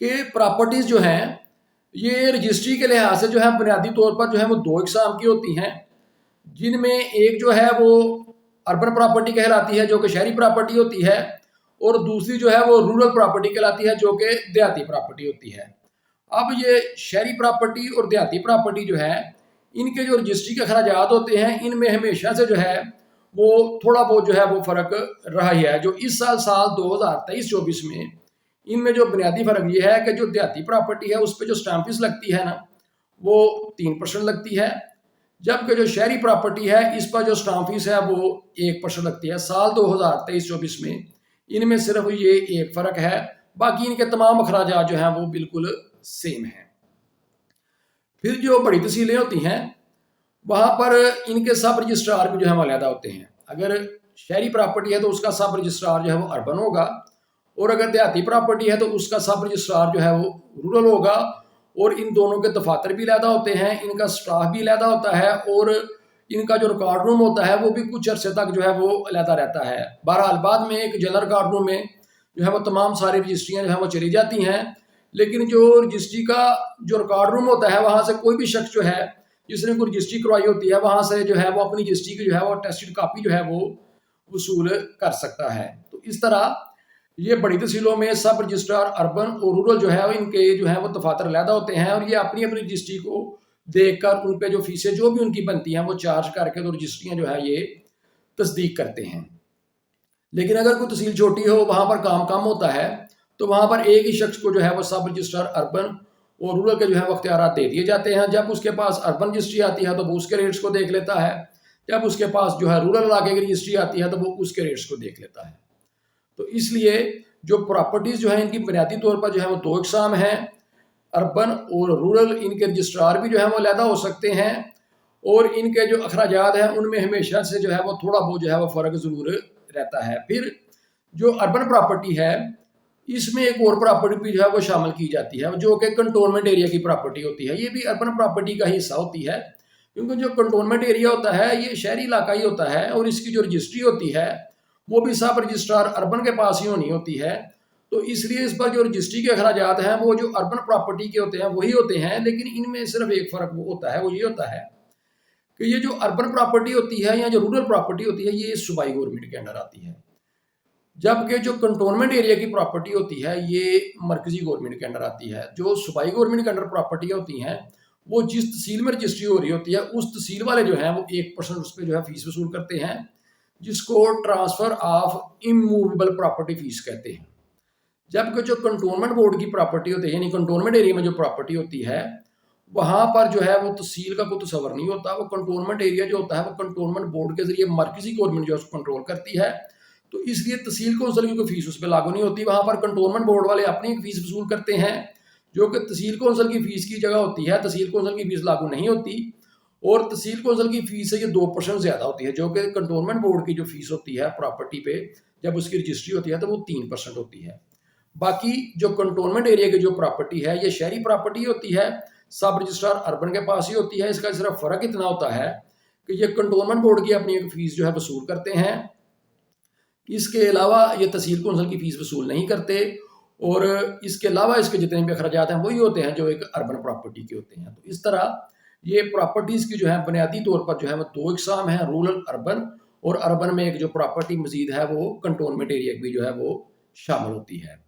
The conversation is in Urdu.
کہ پراپرٹیز جو ہیں یہ رجسٹری کے لحاظ سے جو ہے بنیادی طور پر جو ہے وہ دو اقسام کی ہوتی ہیں، جن میں ایک جو ہے وہ اربن پراپرٹی کہلاتی ہے جو کہ شہری پراپرٹی ہوتی ہے، اور دوسری جو ہے وہ رورل پراپرٹی کہلاتی ہے جو کہ دیہاتی پراپرٹی ہوتی ہے۔ اب یہ شہری پراپرٹی اور دیہاتی پراپرٹی جو ہے ان کے جو رجسٹری کے اخراجات ہوتے ہیں ان میں ہمیشہ سے جو ہے وہ تھوڑا بہت جو ہے وہ فرق رہا ہی ہے۔ جو اس سال 2023-24 میں ان میں جو بنیادی فرق یہ ہے کہ جو دیہاتی پراپرٹی ہے اس پہ جو اسٹیمپ فیس لگتی ہے نا وہ 3% لگتی ہے، جبکہ جو شہری پراپرٹی ہے اس پر جو اسٹیمپ فیس ہے وہ 1% لگتی ہے۔ سال 2023-24 میں ان میں صرف یہ ایک فرق ہے، باقی ان کے تمام اخراجات جو ہیں وہ بالکل سیم ہیں۔ پھر جو بڑی تحصیلیں ہوتی ہیں وہاں پر ان کے سب رجسٹرار بھی جو ہے علیحدہ ہوتے ہیں۔ اگر شہری پراپرٹی ہے تو اس کا سب رجسٹرار جو ہے وہ اربن ہوگا، اور اگر دیہاتی پراپرٹی ہے تو اس کا سب رجسٹرار جو ہے وہ رورل ہوگا، اور ان دونوں کے دفاتر بھی علیحدہ ہوتے ہیں، ان کا سٹاف بھی علیحدہ ہوتا ہے، اور ان کا جو ریکارڈ روم ہوتا ہے وہ بھی کچھ عرصے تک جو ہے وہ علیحدہ رہتا ہے۔ بہرحال بعد میں ایک جنرل ریکارڈ روم میں جو ہے وہ تمام ساری رجسٹریاں جو ہے وہ چلی جاتی ہیں، لیکن جو رجسٹری کا جو ریکارڈ روم ہوتا ہے وہاں سے کوئی بھی شخص جو ہے جس نے کوئی رجسٹری کروائی ہوتی ہے وہاں سے جو ہے وہ اپنی رجسٹری کی جو ہے وہ ٹیسٹڈ کاپی جو ہے وہ وصول کر سکتا ہے۔ تو اس طرح یہ بڑی تحصیلوں میں سب رجسٹرار اربن اور رورل جو ہے ان کے جو ہے وہ دفاتر علیحدہ ہوتے ہیں، اور یہ اپنی اپنی رجسٹری کو دیکھ کر ان پہ جو فیسیں جو بھی ان کی بنتی ہیں وہ چارج کر کے تو رجسٹریاں جو ہے یہ تصدیق کرتے ہیں۔ لیکن اگر کوئی تحصیل چھوٹی ہو وہاں پر کام کم ہوتا ہے تو وہاں پر ایک ہی شخص کو جو ہے وہ سب رجسٹرار اربن اور رورل کے جو ہے وہ اختیارات دے دیے جاتے ہیں۔ جب اس کے پاس اربن رجسٹری آتی ہے تو وہ اس کے ریٹس کو دیکھ لیتا ہے، جب اس کے پاس جو ہے رورل علاقے کی رجسٹری آتی ہے تو وہ اس کے ریٹس کو دیکھ لیتا ہے۔ تو اس لیے جو پراپرٹیز جو ہیں ان کی بنیادی طور پر جو ہے وہ دو اقسام ہیں، اربن اور رورل۔ ان کے رجسٹرار بھی جو ہے وہ علیحدہ ہو سکتے ہیں، اور ان کے جو اخراجات ہیں ان میں ہمیشہ سے جو ہے وہ تھوڑا بہت جو ہے وہ فرق ضرور رہتا ہے۔ پھر جو اربن پراپرٹی ہے اس میں ایک اور پراپرٹی بھی جو ہے وہ شامل کی جاتی ہے جو کہ کنٹونمنٹ ایریا کی پراپرٹی ہوتی ہے۔ یہ بھی اربن پراپرٹی کا ہی حصہ ہوتی ہے، کیونکہ جو کنٹونمنٹ ایریا ہوتا ہے یہ شہری علاقہ ہی ہوتا ہے، اور اس کی جو رجسٹری ہوتی ہے وہ بھی سب رجسٹرار اربن کے پاس ہی ہونی ہوتی ہے۔ تو اس لیے اس پر جو رجسٹری کے اخراجات ہیں وہ جو اربن پراپرٹی کے ہوتے ہیں وہی ہوتے ہیں، لیکن ان میں صرف ایک فرق وہ ہوتا ہے، وہ یہ ہوتا ہے کہ یہ جو اربن پراپرٹی ہوتی ہے یا جو رورل پراپرٹی ہوتی ہے یہ صوبائی گورنمنٹ کے انڈر آتی ہے، جبکہ جو کنٹونمنٹ ایریا کی پراپرٹی ہوتی ہے یہ مرکزی گورنمنٹ کے انڈر آتی ہے۔ جو صوبائی گورنمنٹ کے انڈر پراپرٹیاں ہوتی ہیں وہ جس تحصیل میں رجسٹری ہو رہی ہوتی ہے اس تحصیل والے جو ہیں وہ 1% اس پہ جو ہے فیس وصول کرتے ہیں، جس کو transfer of immovable property fee کہتے ہیں۔ جبکہ جو کنٹونمنٹ بورڈ کی پراپرٹی ہوتی ہے یعنی کنٹونمنٹ ایریا میں جو پراپرٹی ہوتی ہے وہاں پر جو ہے وہ تحصیل کا کوئی تصور نہیں ہوتا، وہ کنٹونمنٹ ایریا جو ہوتا ہے وہ کنٹونمنٹ بورڈ کے ذریعے مرکزی گورنمنٹ جو ہے اس کو کنٹرول کرتی ہے، تو اس لیے تحصیل کونسل کی کوئی فیس اس پہ لاگو نہیں ہوتی۔ وہاں پر کنٹونمنٹ بورڈ والے اپنی ایک فیس وصول کرتے ہیں جو کہ تحصیل کونسل کی فیس کی جگہ ہوتی ہے، تحصیل کونسل کی فیس لاگو نہیں ہوتی، اور تحصیل کونسل کی فیس سے یہ 2% زیادہ ہوتی ہے، جو کہ کنٹونمنٹ بورڈ کی جو فیس ہوتی ہے پراپرٹی پہ جب اس کی رجسٹری ہوتی ہے تو وہ 3% ہوتی ہے۔ باقی جو کنٹونمنٹ ایریا کی جو پراپرٹی ہے یہ شہری پراپرٹی ہوتی ہے، سب رجسٹرار اربن کے پاس ہی ہوتی ہے۔ اس کا صرف فرق اتنا ہوتا ہے کہ یہ کنٹونمنٹ بورڈ کی اپنی ایک فیس جو ہے وصول کرتے ہیں، اس کے علاوہ یہ تحصیل کونسل کی فیس وصول نہیں کرتے، اور اس کے علاوہ اس کے جتنے بھی اخراجات ہیں وہی ہوتے ہیں جو ایک اربن پراپرٹی کے ہوتے ہیں۔ تو اس طرح یہ پراپرٹیز کی جو ہے بنیادی طور پر جو ہے وہ دو اقسام ہیں، رورل اربن، اور اربن میں ایک جو پراپرٹی مزید ہے وہ کنٹونمنٹ ایریا بھی جو ہے وہ شامل ہوتی ہے۔